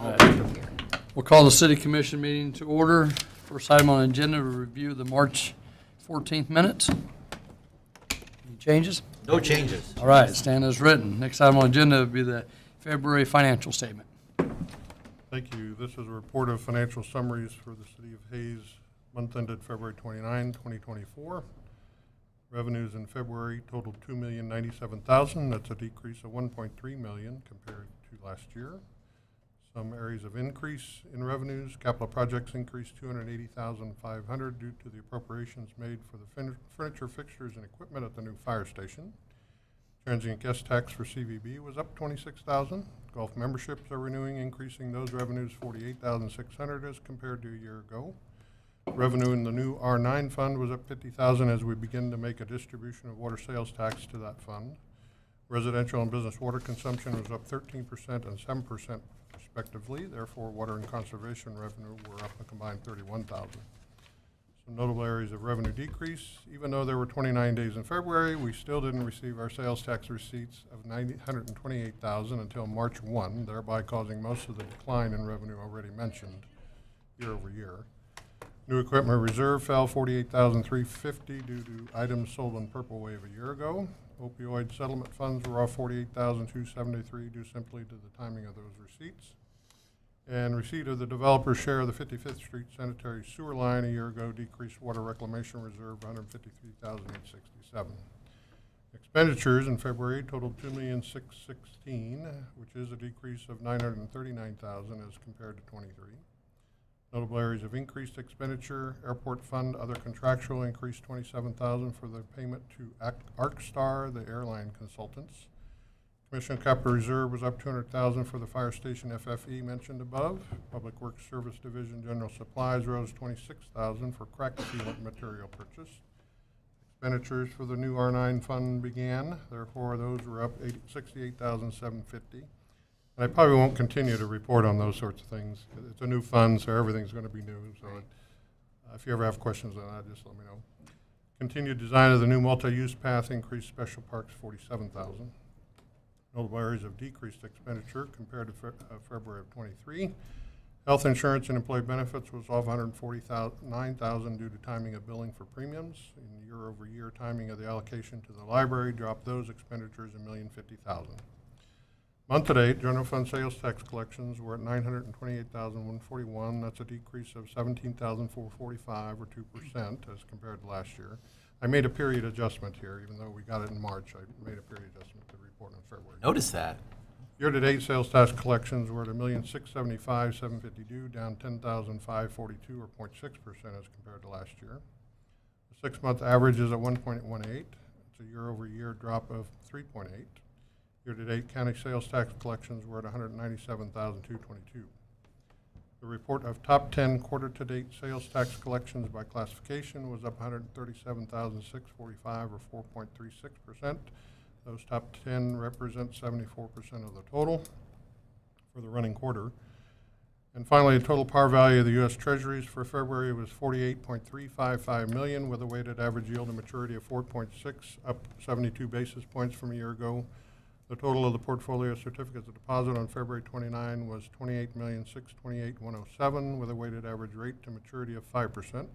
all Right. through here. We'll call the city commission meeting to order. First item on the agenda, to review the March 14th minutes. Any changes? No changes. All right, stand as written. Next item on the agenda would be the February financial statement. Thank you. This is a report of financial summaries for the City of Hayes, month ended February 29, 2024. Revenues in February totaled $2,097,000. That's a decrease of $1.3 million compared to last year. Some areas of increase in revenues: capital projects increased $280,500 due to the appropriations made for the furniture, fixtures, and equipment at the new fire station. Transient guest tax for CVB was up $26,000. Golf memberships are renewing, increasing those revenues $48,600 as compared to a year ago. Revenue in the new R9 fund was up $50,000 as we begin to make a distribution of water sales tax to that fund. Residential and business water consumption was up 13% and 7% respectively. Therefore, water and conservation revenue were up a combined $31,000. Some notable areas of revenue decrease: even though there were 29 days in February, we still didn't receive our sales tax receipts of $128,000 until March 1, thereby causing most of the decline in revenue already mentioned year over year. New equipment reserve fell $48,350 due to items sold on Purple Wave a year ago. Opioid settlement funds were off $48,273 due simply to the timing of those receipts. And receipt of the developer's share of the 55th Street sanitary sewer line a year ago decreased water reclamation reserve $153,867. Expenditures in February totaled $2,616,000, which is a decrease of $939,000 as compared to 23. Notable areas of increased expenditure: airport fund, other contractual increased $27,000 for the payment to ArcStar, the airline consultants. Commission Capital Reserve was up $200,000 for the fire station FFE mentioned above. Public Works Service Division general supplies rose $26,000 for crack sealant material purchase. Expenditures for the new R9 fund began, therefore those were up $68,750. And I probably won't continue to report on those sorts of things. It's a new fund, so everything's going to be new. So if you ever have questions on that, just let me know. Continued design of the new multi-use path increased special parks $47,000. Notable areas of decreased expenditure compared to February of 23. Health insurance and employee benefits was off $149,000 due to timing of billing for premiums. In year-over-year timing of the allocation to the library dropped those expenditures $1,050,000. Month-to-date, general fund sales tax collections were at $928,141. That's a decrease of $17,445 or 2% as compared to last year. I made a period adjustment here, even though we got it in March. I made a period adjustment to the report in February. Notice that. Year-to-date sales tax collections were at $1,675,750 due, down $10,542 or 0.6% as compared to last year. The 6-month average is at 1.18. It's a year-over-year drop of 3.8. Year-to-date county sales tax collections were at $197,222. The report of top 10 quarter-to-date sales tax collections by classification was up $137,645 or 4.36%. Those top 10 represent 74% of the total for the running quarter. And finally, the total par value of the U.S. Treasuries for February was $48.355 million, with a weighted average yield to maturity of 4.6, up 72 basis points from a year ago. The total of the portfolio certificates of deposit on February 29 was $28,628,107, with a weighted average rate to maturity of 5%.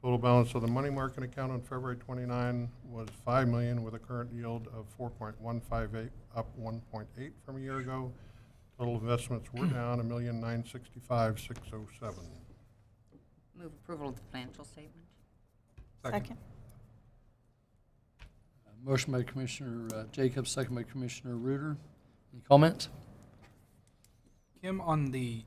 Total balance of the money market account on February 29 was $5 million, with a current yield of 4.158, up 1.8 from a year ago. Total investments were down $1,965,607. Move approval of the financial statement. Second. Motion by Commissioner Jacobs, second by Commissioner Reuter. Any comments? Kim, on the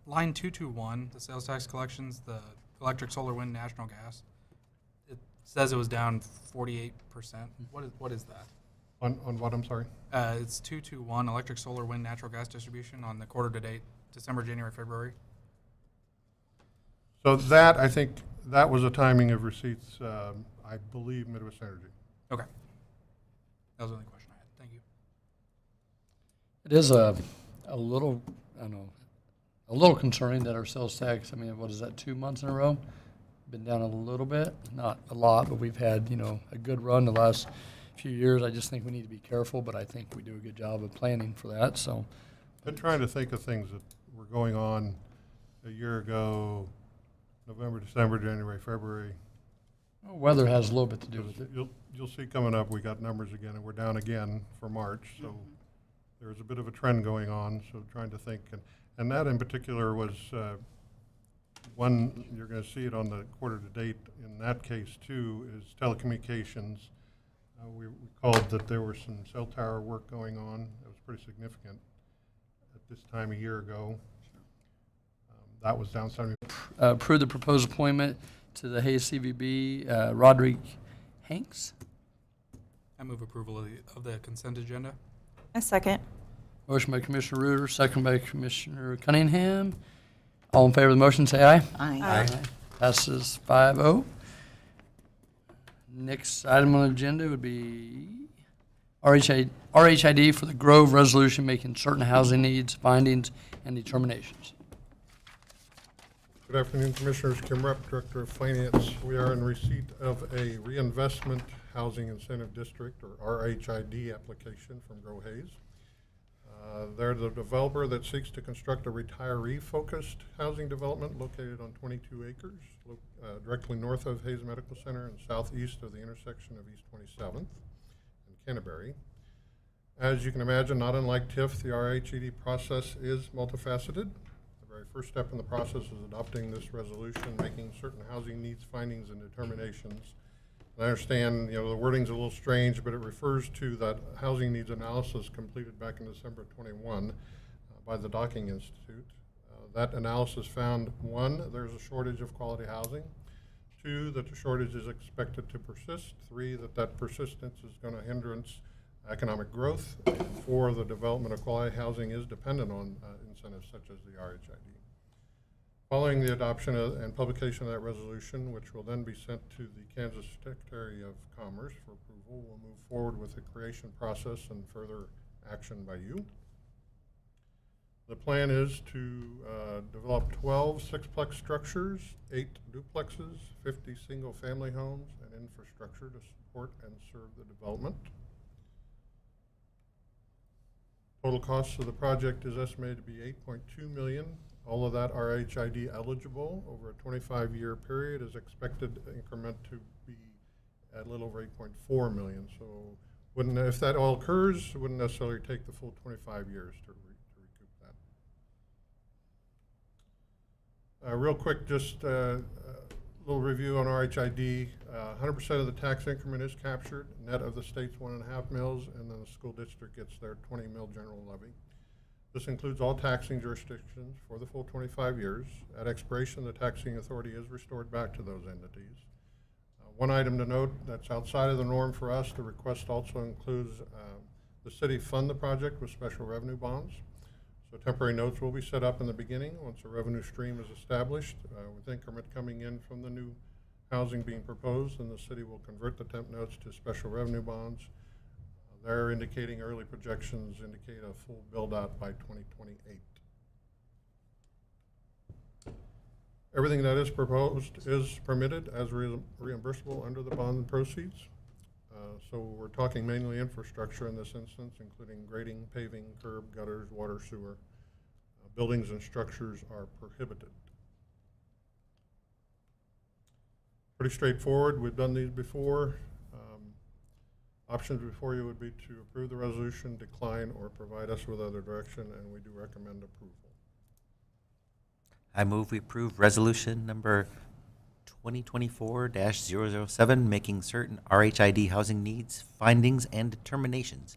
line 221, the sales tax collections, the electric, solar, wind, natural gas, it says it was down 48%. What is that? On what, I'm sorry? It's 221, electric, solar, wind, natural gas distribution on the quarter to date, December, January, February. So that, I think, that was a timing of receipts, I believe, Midwest Energy. Okay. That was the only question I had. Thank you. It is a little, I don't know, a little concerning that our sales tax, I mean, what is that, 2 months in a row? Been down a little bit, not a lot, but we've had, a good run the last few years. I just think we need to be careful, but I think we do a good job of planning for that. So I'm trying to think of things that were going on a year ago, November, December, January, February. Well, weather has a little bit to do with it. You'll see coming up, we got numbers again, and we're down again for March, so there's a bit of a trend going on, so trying to think. And that in particular was one, you're going to see it on the quarter to date, in that case too, is telecommunications. We called that there was some cell tower work going on. It was pretty significant at this time a year ago. That was down 70. Approve the proposed appointment to the Hayes CVB, Roderick Hanks. I move approval of the consent agenda. A second. Motion by Commissioner Reuter, second by Commissioner Cunningham. All in favor of the motion, say aye. Aye. Passes 5-0. Next item on the agenda would be RHID for the Grove Resolution making certain housing needs, findings, and determinations. Good afternoon, Commissioners. Kim Rupp, Director of Finance. We are in receipt of a Reinvestment Housing Incentive District, or RHID, application from Grow Hayes. They're the developer that seeks to construct a retiree-focused housing development located on 22 acres, directly north of Hayes Medical Center and southeast of the intersection of East 27th and Canterbury. As you can imagine, not unlike TIF, the RHID process is multifaceted. The very first step in the process is adopting this resolution, making certain housing needs, findings, and determinations. I understand, the wording's a little strange, but it refers to that housing needs analysis completed back in December of 21 by the Docking Institute. That analysis found, 1, there's a shortage of quality housing. 2, that the shortage is expected to persist. 3, that persistence is going to hindrance economic growth. And 4, the development of quality housing is dependent on incentives such as the RHID. Following the adoption and publication of that resolution, which will then be sent to the Kansas Secretary of Commerce for approval, we'll move forward with the creation process and further action by you. The plan is to develop 12 six-plex structures, 8 duplexes, 50 single-family homes, and infrastructure to support and serve the development. Total cost of the project is estimated to be $8.2 million. All of that RHID eligible over a 25-year period is expected increment to be at a little over $8.4 million. So if that all occurs, it wouldn't necessarily take the full 25 years to recoup that. Real quick, just a little review on RHID. 100% of the tax increment is captured, net of the state's 1.5 mils, and then the school district gets their 20 mil general levy. This includes all taxing jurisdictions for the full 25 years. At expiration, the taxing authority is restored back to those entities. One item to note that's outside of the norm for us, the request also includes the city fund the project with special revenue bonds. So temporary notes will be set up in the beginning once a revenue stream is established, with increment coming in from the new housing being proposed, and the city will convert the temp notes to special revenue bonds. They're indicating early projections indicate a full build-out by 2028. Everything that is proposed is permitted as reimbursable under the bond proceeds. So we're talking mainly infrastructure in this instance, including grading, paving, curb, gutters, water, sewer. Buildings and structures are prohibited. Pretty straightforward. We've done these before. Options before you would be to approve the resolution, decline, or provide us with other direction, and we do recommend approval. I move we approve resolution number 2024-007, making certain RHID housing needs, findings, and determinations,